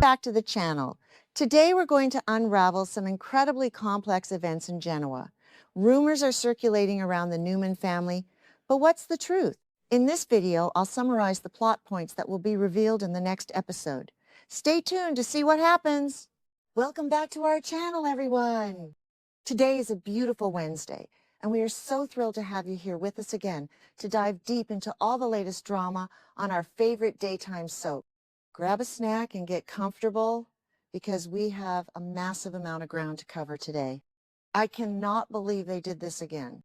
Back to the channel. Today we're going to unravel some incredibly complex events in Genoa. Rumors are circulating around the Newman family, but what's the truth? In this video, I'll summarize the plot points that will be revealed in the next episode. Stay tuned to see what happens. Welcome back to our channel, everyone. Today is a beautiful Wednesday, and we are so thrilled to have you here with us again to dive deep into all the latest drama on our favorite daytime soap. Grab a snack and get comfortable because we have a massive amount of ground to cover today. I cannot believe they did this again.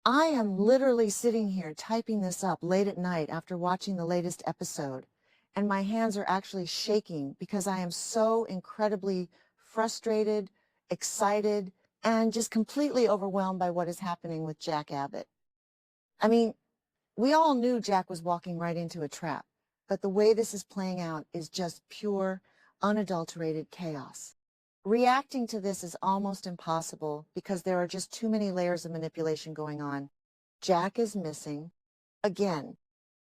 I am literally sitting here typing this up late at night after watching the latest episode, and my hands are actually shaking because I am so incredibly frustrated, excited, and just completely overwhelmed by what is happening with Jack Abbott. I mean, we all knew Jack was walking right into a trap, but the way this is playing out is just pure, unadulterated chaos. Reacting to this is almost impossible because there are just too many layers of manipulation going on. Jack is missing, again,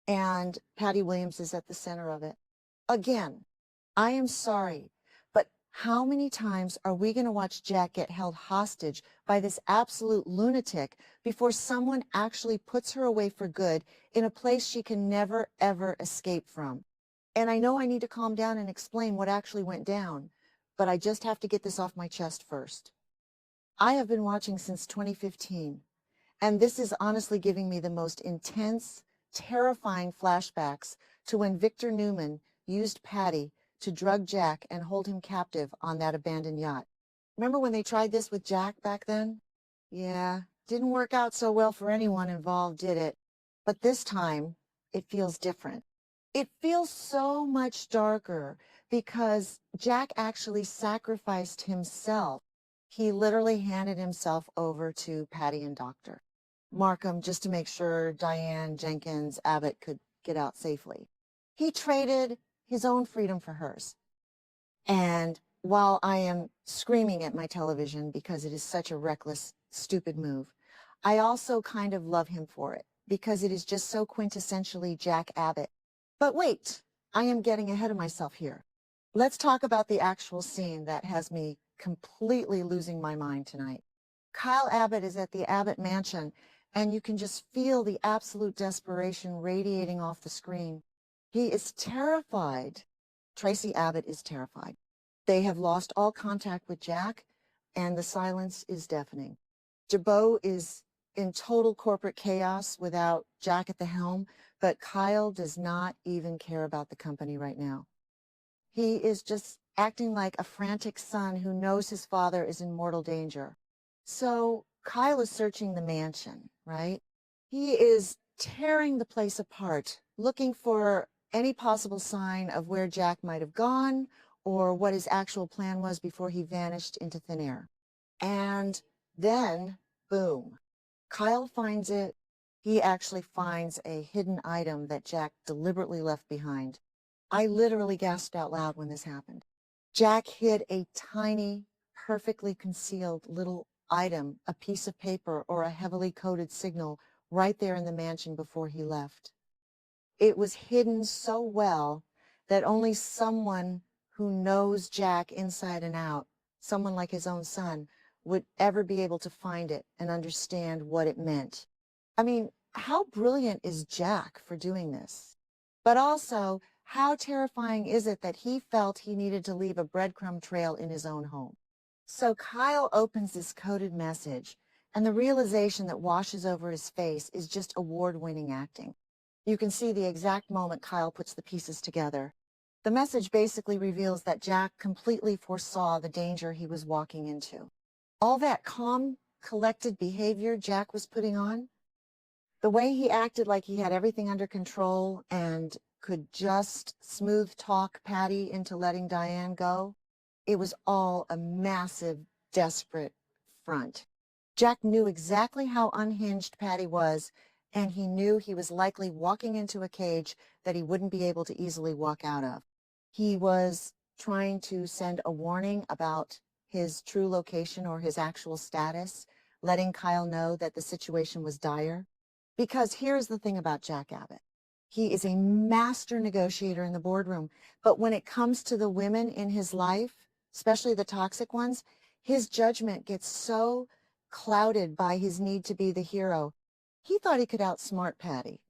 and Patty Williams is at the center of it. Again, I am sorry, but how many times are we going to watch Jack get held hostage by this absolute lunatic before someone actually puts her away for good in a place she can never, ever escape from? And I know I need to calm down and explain what actually went down, but I just have to get this off my chest first. I have been watching since 2015, and this is honestly giving me the most intense, terrifying flashbacks to when Victor Newman used Patty to drug Jack and hold him captive on that abandoned yacht. Remember when they tried this with Jack back then? Yeah, didn't work out so well for anyone involved, did it? But this time, it feels different. It feels so much darker because Jack actually sacrificed himself. He literally handed himself over to Patty and Dr. Markham just to make sure Diane Jenkins Abbott could get out safely. He traded his own freedom for hers. And while I am screaming at my television because it is such a reckless, stupid move, I also kind of love him for it because it is just so quintessentially Jack Abbott. But wait, I am getting ahead of myself here. Let's talk about the actual scene that has me completely losing my mind tonight. Kyle Abbott is at the Abbott mansion, and you can just feel the absolute desperation radiating off the screen. He is terrified. Tracy Abbott is terrified. They have lost all contact with Jack, and the silence is deafening. Jabot is in total corporate chaos without Jack at the helm, but Kyle does not even care about the company right now. He is just acting like a frantic son who knows his father is in mortal danger. So Kyle is searching the mansion, right? He is tearing the place apart, looking for any possible sign of where Jack might have gone or what his actual plan was before he vanished into thin air. And then, boom, Kyle finds it. He actually finds a hidden item that Jack deliberately left behind. I literally gasped out loud when this happened. Jack hid a tiny, perfectly concealed little item, a piece of paper or a heavily coded signal right there in the mansion before he left. It was hidden so well that only someone who knows Jack inside and out, someone like his own son, would ever be able to find it and understand what it meant. I mean, how brilliant is Jack for doing this? But also, how terrifying is it that he felt he needed to leave a breadcrumb trail in his own home? So Kyle opens this coded message, and the realization that washes over his face is just award-winning acting. You can see the exact moment Kyle puts the pieces together. The message basically reveals that Jack completely foresaw the danger he was walking into. All that calm, collected behavior Jack was putting on, the way he acted like he had everything under control and could just smooth talk Patty into letting Diane go, it was all a massive, desperate front. Jack knew exactly how unhinged Patty was, and he knew he was likely walking into a cage that he wouldn't be able to easily walk out of. He was trying to send a warning about his true location or his actual status, letting Kyle know that the situation was dire. Because here's the thing about Jack Abbott. He is a master negotiator in the boardroom. But when it comes to the women in his life, especially the toxic ones, his judgment gets so clouded by his need to be the hero. He thought he could outsmart Patty.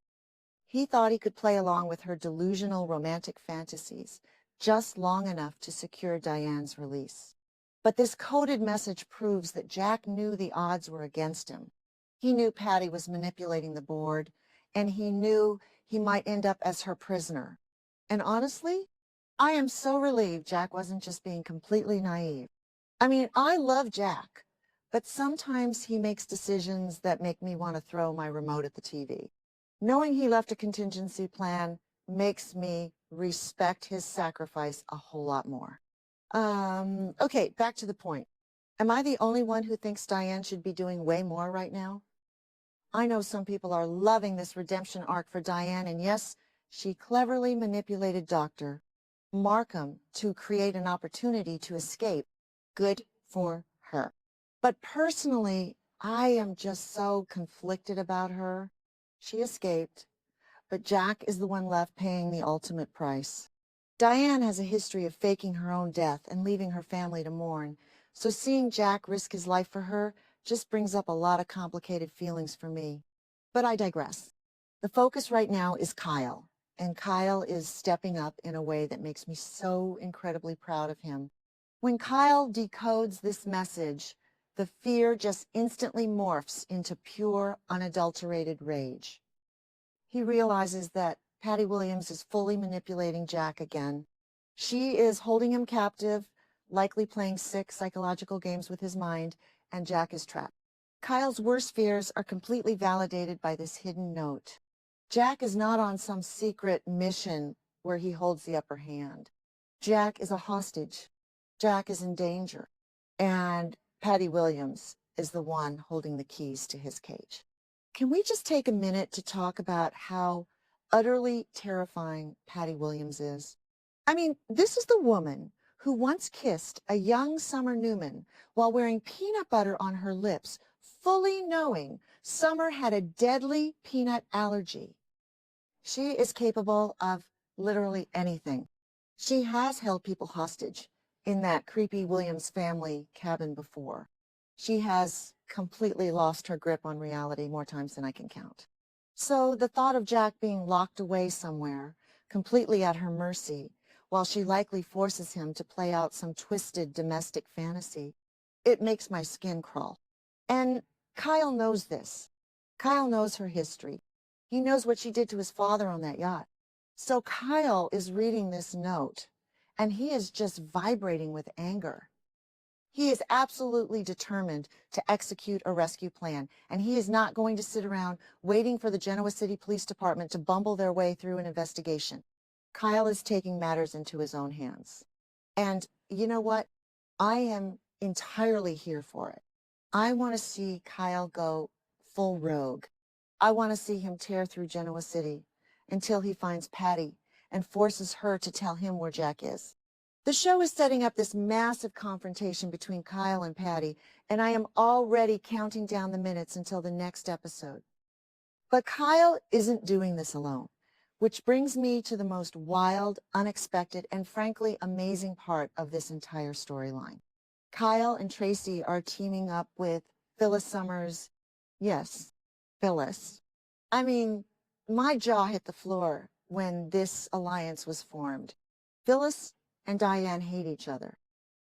He thought he could play along with her delusional romantic fantasies just long enough to secure Diane's release. But this coded message proves that Jack knew the odds were against him. He knew Patty was manipulating the board, and he knew he might end up as her prisoner. And honestly, I am so relieved Jack wasn't just being completely naive. I mean, I love Jack, but sometimes he makes decisions that make me want to throw my remote at the TV. Knowing he left a contingency plan makes me respect his sacrifice a whole lot more. Okay, back to the point. Am I the only one who thinks Diane should be doing way more right now? I know some people are loving this redemption arc for Diane, and yes, she cleverly manipulated Dr. Markham to create an opportunity to escape. Good for her. But personally, I am just so conflicted about her. She escaped, but Jack is the one left paying the ultimate price. Diane has a history of faking her own death and leaving her family to mourn, so seeing Jack risk his life for her just brings up a lot of complicated feelings for me. But I digress. The focus right now is Kyle, and Kyle is stepping up in a way that makes me so incredibly proud of him. When Kyle decodes this message, the fear just instantly morphs into pure, unadulterated rage. He realizes that Patty Williams is fully manipulating Jack again. She is holding him captive, likely playing sick psychological games with his mind, and Jack is trapped. Kyle's worst fears are completely validated by this hidden note. Jack is not on some secret mission where he holds the upper hand. Jack is a hostage. Jack is in danger. And Patty Williams is the one holding the keys to his cage. Can we just take a minute to talk about how utterly terrifying Patty Williams is? I mean, this is the woman who once kissed a young Summer Newman while wearing peanut butter on her lips, fully knowing Summer had a deadly peanut allergy. She is capable of literally anything. She has held people hostage in that creepy Williams family cabin before. She has completely lost her grip on reality more times than I can count. So the thought of Jack being locked away somewhere, completely at her mercy, while she likely forces him to play out some twisted domestic fantasy, it makes my skin crawl. And Kyle knows this. Kyle knows her history. He knows what she did to his father on that yacht. So Kyle is reading this note, and he is just vibrating with anger. He is absolutely determined to execute a rescue plan, and he is not going to sit around waiting for the Genoa City Police Department to bumble their way through an investigation. Kyle is taking matters into his own hands. And you know what? I am entirely here for it. I want to see Kyle go full rogue. I want to see him tear through Genoa City until he finds Patty and forces her to tell him where Jack is. The show is setting up this massive confrontation between Kyle and Patty, and I am already counting down the minutes until the next episode. But Kyle isn't doing this alone, which brings me to the most wild, unexpected, and frankly amazing part of this entire storyline. Kyle and Tracy are teaming up with Phyllis Summers. Yes, Phyllis. I mean, my jaw hit the floor when this alliance was formed. Phyllis and Diane hate each other.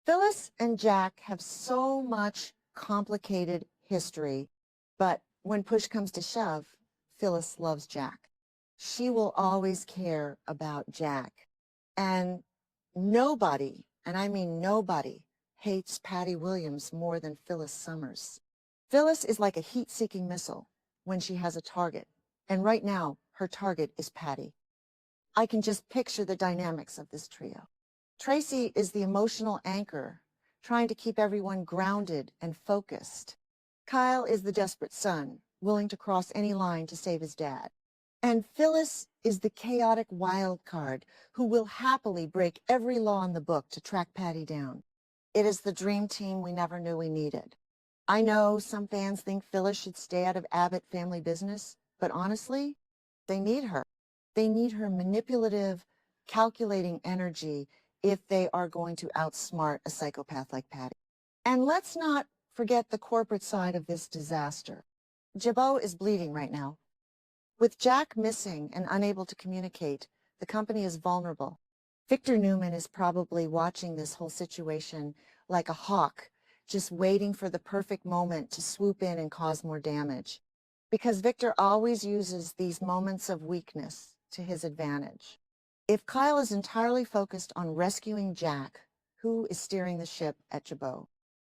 Phyllis and Jack have so much complicated history, but when push comes to shove, Phyllis loves Jack. She will always care about Jack. And nobody, and I mean nobody, hates Patty Williams more than Phyllis Summers. Phyllis is like a heat-seeking missile when she has a target, and right now her target is Patty. I can just picture the dynamics of this trio. Tracy is the emotional anchor, trying to keep everyone grounded and focused. Kyle is the desperate son, willing to cross any line to save his dad. And Phyllis is the chaotic wild card who will happily break every law in the book to track Patty down. It is the dream team we never knew we needed. I know some fans think Phyllis should stay out of Abbott family business, but honestly, they need her. They need her manipulative, calculating energy if they are going to outsmart a psychopath like Patty. And let's not forget the corporate side of this disaster. Jabot is bleeding right now. With Jack missing and unable to communicate, the company is vulnerable. Victor Newman is probably watching this whole situation like a hawk, just waiting for the perfect moment to swoop in and cause more damage. Because Victor always uses these moments of weakness to his advantage. If Kyle is entirely focused on rescuing Jack, who is steering the ship at Jabot?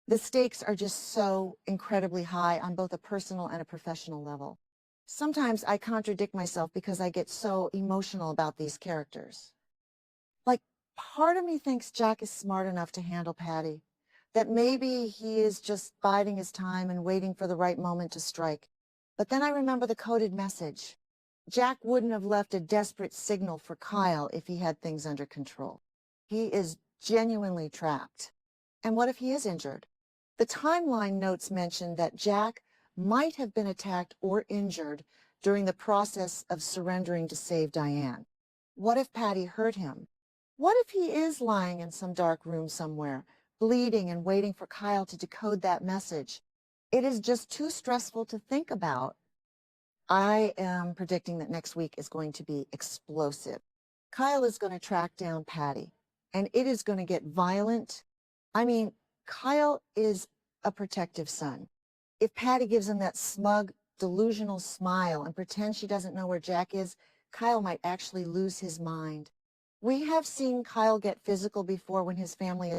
The stakes are just so incredibly high on both a personal and a professional level. Sometimes I contradict myself because I get so emotional about these characters. Like, part of me thinks Jack is smart enough to handle Patty, that maybe he is just biding his time and waiting for the right moment to strike. But then I remember the coded message. Jack wouldn't have left a desperate signal for Kyle if he had things under control. He is genuinely trapped. And what if he is injured? The timeline notes mention that Jack might have been attacked or injured during the process of surrendering to save Diane. What if Patty hurt him? What if he is lying in some dark room somewhere, bleeding and waiting for Kyle to decode that message? It is just too stressful to think about. I am predicting that next week is going to be explosive. Kyle is going to track down Patty, and it is going to get violent. I mean, Kyle is a protective son. If Patty gives him that smug, delusional smile and pretends she doesn't know where Jack is, Kyle might actually lose his mind. We have seen Kyle get physical before when his family